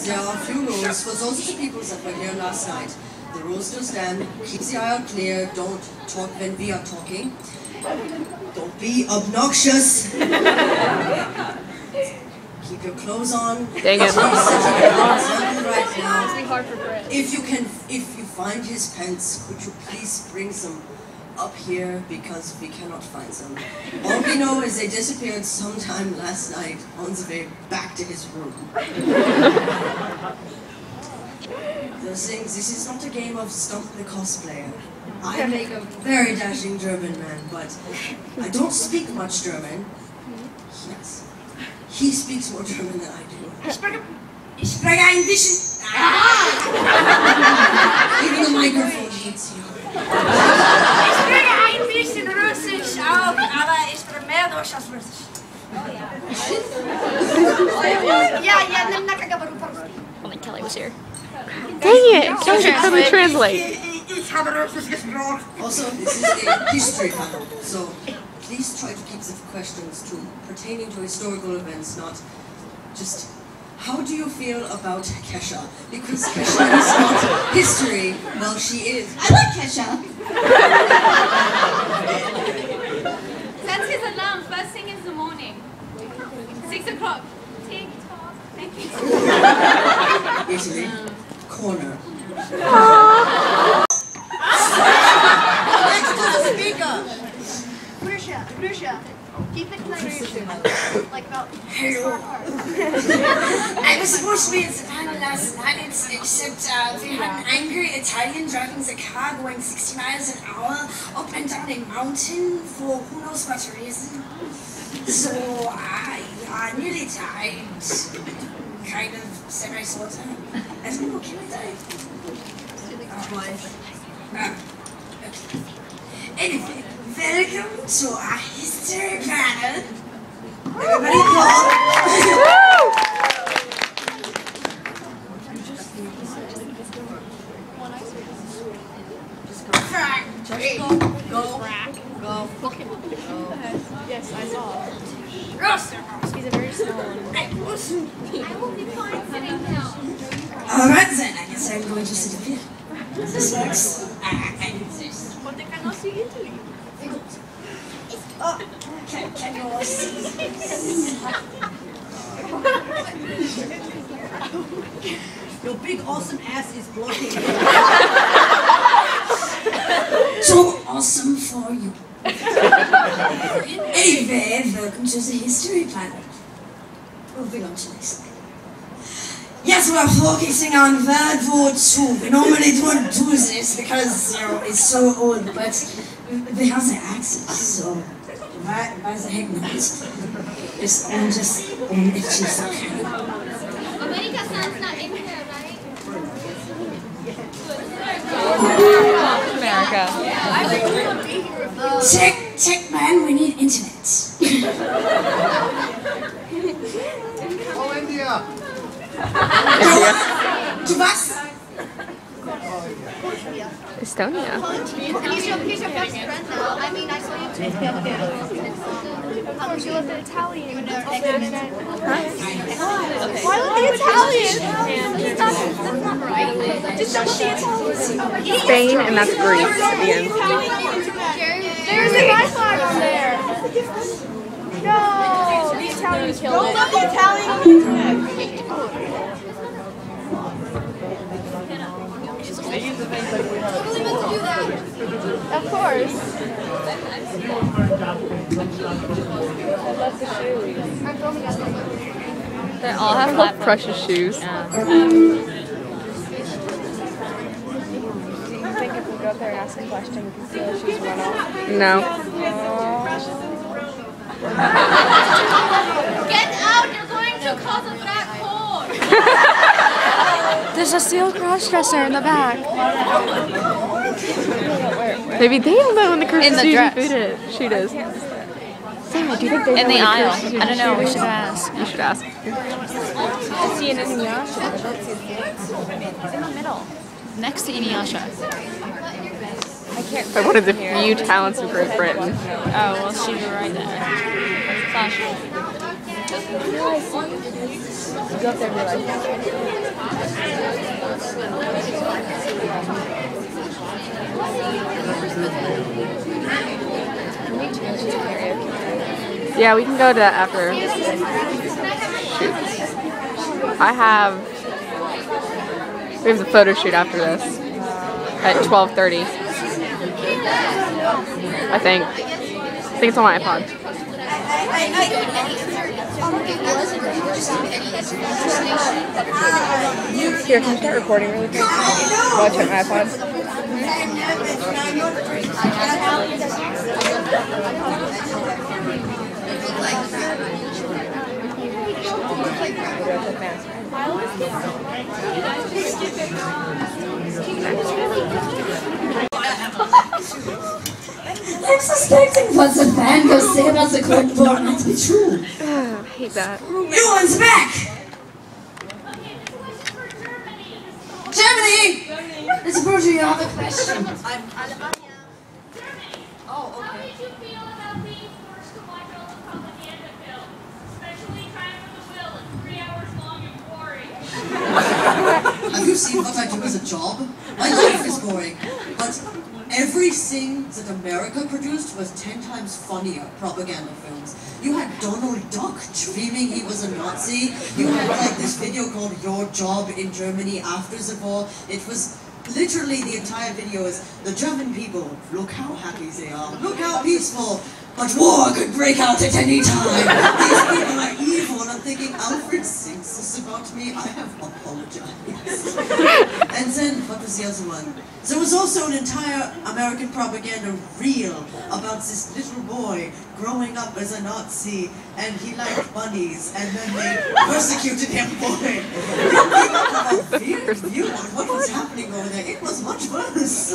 there are a few rules for those of the people that were here last night. The rules still stand. Keep the aisle clear. Don't talk when we are talking. Don't be obnoxious. Keep your clothes on. Dang it. Right now. If you find his pants, could you please bring them up here, because we cannot find them. All we know is they disappeared sometime last night on the way back to his room. This is not a game of Stump the Cosplayer. I make a very dashing German man, but I don't speak much German. Yes. He speaks more German than I do. Ich spreche ein bisschen. Even the microphone hates you. Ich spreche ein bisschen Russisch auch, aber ich spreche mehr Deutsch als Russisch. Oh ja. Ja, nimm Nakagabaru по-русски. Oh, Kelly was here. Dang it! Can we translate? Ich habe Russisch gesprochen. Also, this is a history panel, so please try to keep the questions to pertaining to historical events, not just how do you feel about Kesha? Because Kesha is not history. Well, she is. I like Kesha. That's his alarm, first thing in the morning. 6 o'clock. Tick-tock. Thank you. Italy. Corner. Next to the speaker. Russia. Keep it nice. Like about Hello. I was supposed to be at the panel last night, except we had an angry Italian driving the car going 60 miles an hour up and down a mountain for who knows what reason. So I nearly died. Kind of semi-sort of. I don't know, can I die? Okay. Anyway, welcome to our history panel. Everybody applaud. Yes, I saw. He's a very small one. I will be fine sitting down. Alright then, I guess I'm going to sit up here. This works. I need this. But they cannot see Italy. Oh, can you all see this? Your big awesome ass is blocking. So awesome for you. Anyway, welcome to the history planet. Moving on to next slide. Yes, we're focusing on World War II. We normally don't do this because, you know, it's so old, but we have the access, so why the heck not? Just own it just okay. America sounds not in here, right? America. Check, man, we need internet. Oh, India! Du was? Estonia. He's your best friend now. I mean, I saw you two together. How would you look at Italian? Why look at Italian? That's not right. Just don't look at Italian. Spain, and that's Greece at the end. There's a my flag on there. No, the Italian killed it. Don't let the Italian Totally meant to do that. Of course. They all have flat precious shoes. Do you think if we go up there and ask a question, we can see the shoes run off? No. Get out! You're going to cause a black hole. There's a steel cross-dresser in the back. Maybe they don't know when the Christmas In the shoes dress. shoot is. Sarah, do you think they know In the when aisle. Christmas I don't know. shoot is? We should ask. You should ask. I see an Inuyasha. It's in the middle. Next to Inuyasha. I can't By one of the few talents of Great Britain. Oh, well, she's right there. Sasha. Go up there and be like, Yeah, we can go to after. Shoot. We have the photo shoot after this at 12:30. I think it's on my iPod. Here, can you start recording really quick? While I check my iPod. I'm suspecting what the fan goes say about the curtain board not to be true. I hate that. New one's back! Germany! It's Bruce, you have a question. How did you feel about being forced to watch all the propaganda films, especially Time of the Will and 3 hours long and boring? Have you seen what I do as a job? My life is boring, but everything that America produced was 10 times funnier propaganda films. You had Donald Duck dreaming he was a Nazi. You had like this video called Your Job in Germany After the War. It was literally the entire video is the German people, look how happy they are, look how peaceful, but war could break out at any time. These people are evil, and I'm thinking, Alfred thinks this about me, I have apologized. And then, what was the other one? There was also an entire American propaganda reel about this little boy growing up as a Nazi, and he liked bunnies, and then they persecuted him for it. What was happening over there? It was much worse.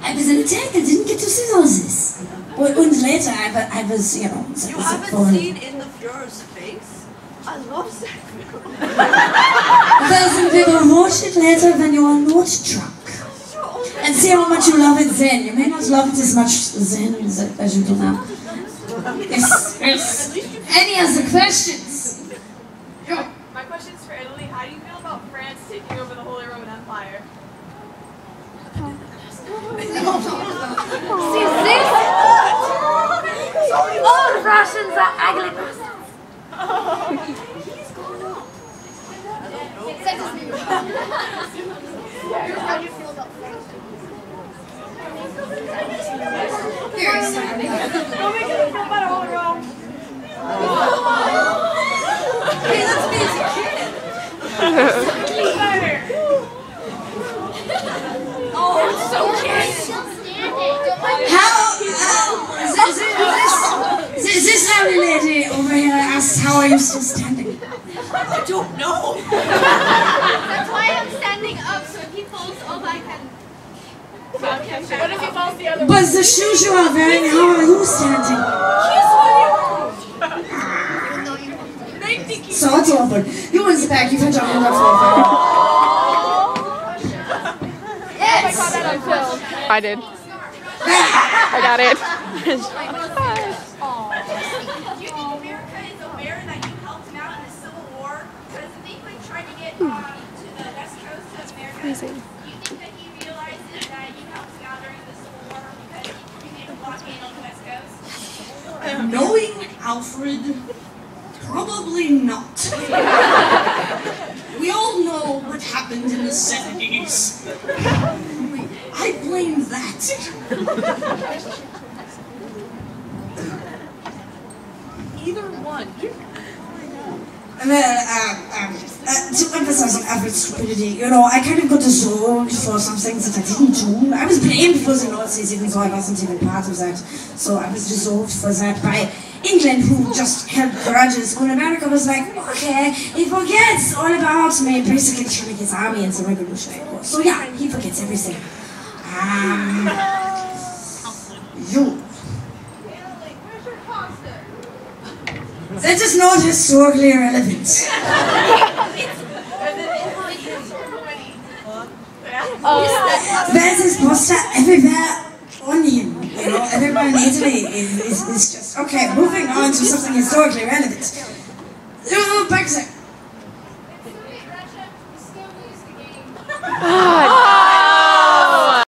I was in attack, I didn't get to see all this. And later I was, you know... You haven't seen In the Fuhrer's Face? I love that film. Well, we will watch it later when you are not drunk. And see how much you love it then. You may not love it as much then as you do now. Yes. Any other questions? My question's for Italy. How do you feel about France taking over the Holy Roman Empire? See this? All Russians are ugly bastards. How do you feel about France? Very sorry. Don't make it feel about Holy Rome. Hey, that's me as a kid. Oh, it's so cute. How... this lovely lady over here asked, how are you still standing? I don't know. That's why I'm standing up, so if he falls over, I can... What if he falls the other way? But the shoes you are wearing, how are you standing? So it's open. You in the back, you can jump in the floor. Yes! I did. I got it. Do you think America is aware that you helped him out in the Civil War? Because if they tried to get to the west coast of America, do you think that he realizes that you helped him out during the Civil War because you did a blockade on the west coast? Knowing Alfred, probably not. We all know what happened in the 70s. I blame that. Either one. Well, to emphasize on Alfred's stupidity, you know, I kind of got dissolved for some things that I didn't do. I was blamed for the Nazis, even though I wasn't even part of that. So I was dissolved for that by England, who just held grudges, when America was like, okay, he forgets all about me, basically killing his army in the Revolutionary War. So yeah, he forgets everything. You. That is not historically relevant. There's this poster everywhere on him. You know, everywhere in Italy is just... Okay, moving on to something historically relevant. Back there. Russia, Estonia,